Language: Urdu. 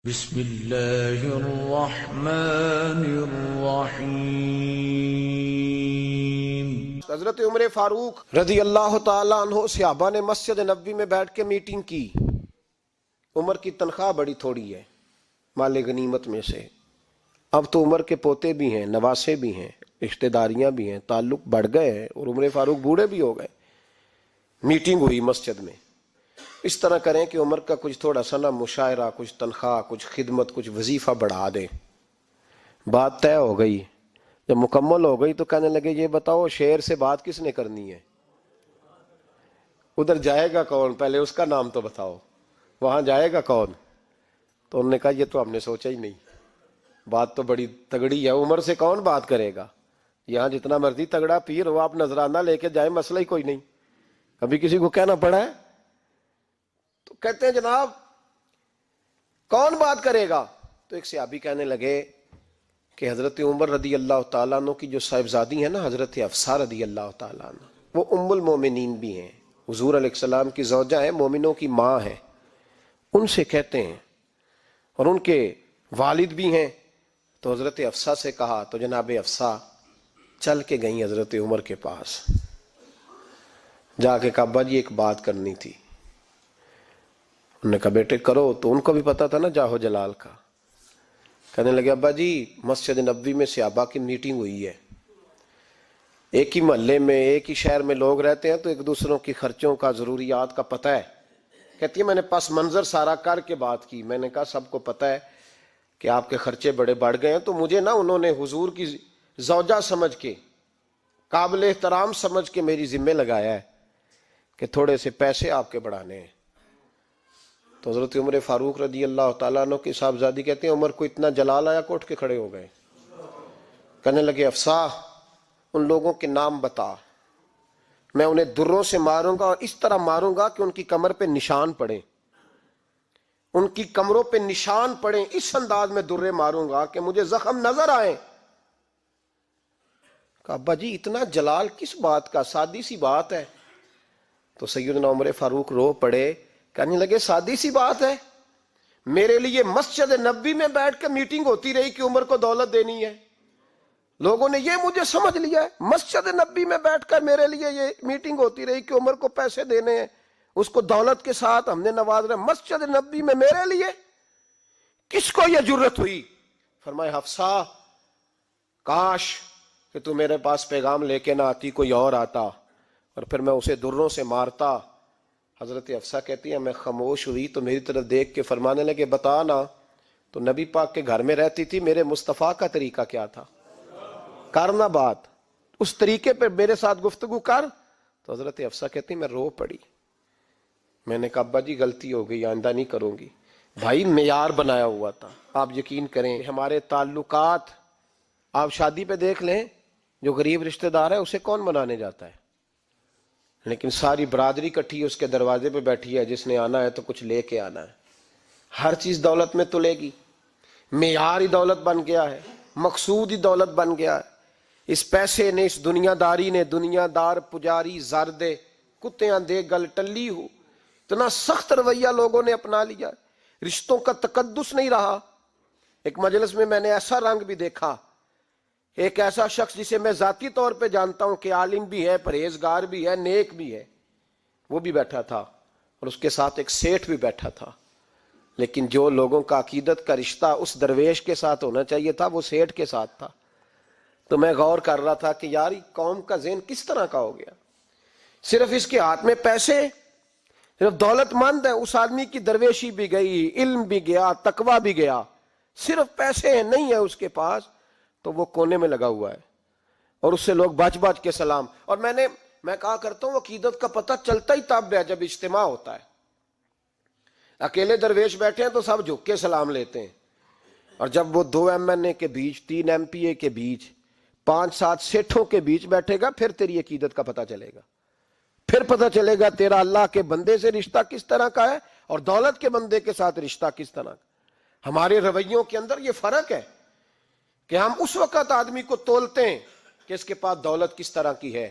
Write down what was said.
بسم اللہ الرحمن الرحیم۔ حضرت عمر فاروق رضی اللہ تعالیٰ عنہ صحابہ نے مسجد نبوی میں بیٹھ کے میٹنگ کی۔ عمر کی تنخواہ بڑی تھوڑی ہے مال غنیمت میں سے، اب تو عمر کے پوتے بھی ہیں، نواسے بھی ہیں، رشتہ داریاں بھی ہیں، تعلق بڑھ گئے ہیں اور عمر فاروق بوڑھے بھی ہو گئے۔ میٹنگ ہوئی مسجد میں، اس طرح کریں کہ عمر کا کچھ تھوڑا سا نا مشاعرہ، کچھ تنخواہ، کچھ خدمت، کچھ وظیفہ بڑھا دیں۔ بات طے ہو گئی، جب مکمل ہو گئی تو کہنے لگے یہ بتاؤ شعر سے بات کس نے کرنی ہے؟ ادھر جائے گا کون؟ پہلے اس کا نام تو بتاؤ، وہاں جائے گا کون؟ تو انہوں نے کہا یہ تو ہم نے سوچا ہی نہیں، بات تو بڑی تگڑی ہے، عمر سے کون بات کرے گا؟ یہاں جتنا مرضی تگڑا پیر ہو، آپ نذرانہ لے کے جائیں، مسئلہ ہی کوئی نہیں۔ ابھی کسی کو کہنا پڑا ہے؟ تو کہتے ہیں جناب کون بات کرے گا؟ تو ایک صحابی کہنے لگے کہ حضرت عمر رضی اللہ تعالیٰ عنہ کی جو صاحبزادی ہیں نا، حضرت حفصہ رضی اللہ تعالیٰ عنہ، وہ ام المومنین بھی ہیں، حضور علیہ السلام کی زوجہ ہیں، مومنوں کی ماں ہیں، ان سے کہتے ہیں، اور ان کے والد بھی ہیں۔ تو حضرت حفصہ سے کہا تو جناب حفصہ چل کے گئیں حضرت عمر کے پاس، جا کے کہا ابا جی ایک بات کرنی تھی۔ انہوں نے کہا بیٹے کرو، تو ان کو بھی پتا تھا نا جاہو جلال کا۔ کہنے لگے ابا جی مسجد نبوی میں صحابہ کی میٹنگ ہوئی ہے، ایک ہی محلے میں ایک ہی شہر میں لوگ رہتے ہیں تو ایک دوسروں کی خرچوں کا، ضروریات کا پتہ ہے۔ کہتی ہے میں نے پس منظر سارا کر کے بات کی، میں نے کہا سب کو پتہ ہے کہ آپ کے خرچے بڑے بڑھ گئے ہیں، تو مجھے نا انہوں نے حضور کی زوجہ سمجھ کے، قابل احترام سمجھ کے میری ذمہ لگایا ہے کہ تھوڑے سے پیسے آپ کے بڑھانے ہیں۔ تو حضرت عمر فاروق رضی اللہ تعالیٰ عنہ کی صاحبزادی کہتے ہیں عمر کو اتنا جلال آیا کہ اٹھ کے کھڑے ہو گئے، کہنے لگے حفصہ ان لوگوں کے نام بتا، میں انہیں دروں سے ماروں گا، اور اس طرح ماروں گا کہ ان کی کمر پہ نشان پڑے، ان کی کمروں پہ نشان پڑے، اس انداز میں درے ماروں گا کہ مجھے زخم نظر آئیں۔ کہا ابا جی اتنا جلال کس بات کا؟ سادی سی بات ہے۔ تو سیدنا عمر فاروق رو پڑے، کہنے لگے سادی سی بات ہے، میرے لیے مسجد نبوی میں بیٹھ کے میٹنگ ہوتی رہی کہ عمر کو دولت دینی ہے، لوگوں نے یہ مجھے سمجھ لیا ہے، مسجد نبوی میں بیٹھ کر میرے لیے یہ میٹنگ ہوتی رہی کہ عمر کو پیسے دینے ہیں، اس کو دولت کے ساتھ ہم نے نواز رہے، مسجد نبوی میں میرے لیے کس کو یہ جرت ہوئی؟ فرمائے حفصہ کاش کہ تو میرے پاس پیغام لے کے نہ آتی، کوئی اور آتا اور پھر میں اسے دروں سے مارتا۔ حضرت حفصہ کہتی ہیں میں خاموش ہوئی تو میری طرف دیکھ کے فرمانے لگے بتا نا، تو نبی پاک کے گھر میں رہتی تھی، میرے مصطفیٰ کا طریقہ کیا تھا؟ کرنا بات اس طریقے پہ میرے ساتھ گفتگو کر۔ تو حضرت حفصہ کہتی میں رو پڑی، میں نے کہا ابا جی غلطی ہو گئی، آئندہ نہیں کروں گی۔ بھائی معیار بنایا ہوا تھا، آپ یقین کریں ہمارے تعلقات آپ شادی پہ دیکھ لیں، جو غریب رشتہ دار ہے اسے کون منانے جاتا ہے؟ لیکن ساری برادری کٹھی اس کے دروازے پہ بیٹھی ہے، جس نے آنا ہے تو کچھ لے کے آنا ہے، ہر چیز دولت میں تلے گی، معیار ہی دولت بن گیا ہے، مقصود ہی دولت بن گیا ہے۔ اس پیسے نے، اس دنیا داری نے، دنیا دار پجاری زردے کتیاں دے گل ٹلی ہو، اتنا سخت رویہ لوگوں نے اپنا لیا، رشتوں کا تقدس نہیں رہا۔ ایک مجلس میں میں نے ایسا رنگ بھی دیکھا، ایک ایسا شخص جسے میں ذاتی طور پہ جانتا ہوں کہ عالم بھی ہے، پرہیزگار بھی ہے، نیک بھی ہے، وہ بھی بیٹھا تھا اور اس کے ساتھ ایک سیٹھ بھی بیٹھا تھا، لیکن جو لوگوں کا عقیدت کا رشتہ اس درویش کے ساتھ ہونا چاہیے تھا وہ سیٹھ کے ساتھ تھا۔ تو میں غور کر رہا تھا کہ یار قوم کا ذہن کس طرح کا ہو گیا، صرف اس کے ہاتھ میں پیسے، صرف دولت مند ہے، اس آدمی کی درویشی بھی گئی، علم بھی گیا، تقوی بھی گیا، صرف پیسے نہیں ہے اس کے پاس تو وہ کونے میں لگا ہوا ہے، اور اس سے لوگ بچ بچ کے سلام۔ اور میں کہا کرتا ہوں عقیدت کا پتہ چلتا ہی تب ہے جب اجتماع ہوتا ہے، اکیلے درویش بیٹھے ہیں تو سب جھک کے سلام لیتے ہیں، اور جب وہ 2 MNA کے بیچ، 3 MPA کے بیچ، 5-7 سیٹھوں کے بیچ بیٹھے گا پھر تیری عقیدت کا پتہ چلے گا، پھر پتہ چلے گا تیرا اللہ کے بندے سے رشتہ کس طرح کا ہے اور دولت کے بندے کے ساتھ رشتہ کس طرح کا۔ ہمارے رویوں کے اندر یہ فرق ہے کہ ہم اس وقت آدمی کو تولتے ہیں کہ اس کے پاس دولت کس طرح کی ہے،